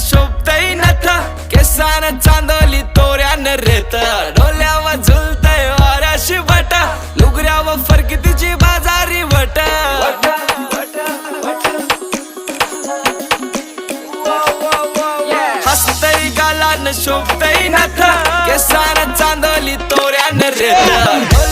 शोभतय नथ केसान चांदोली तोऱ्यान रेत डोल्यावर झुलतय वाऱ्याशी बट लुगऱ्यावर फरकीतीची बाजारी वट हसतय गालान शोभतय नथ केसान चांदोली तोऱ्यान रेत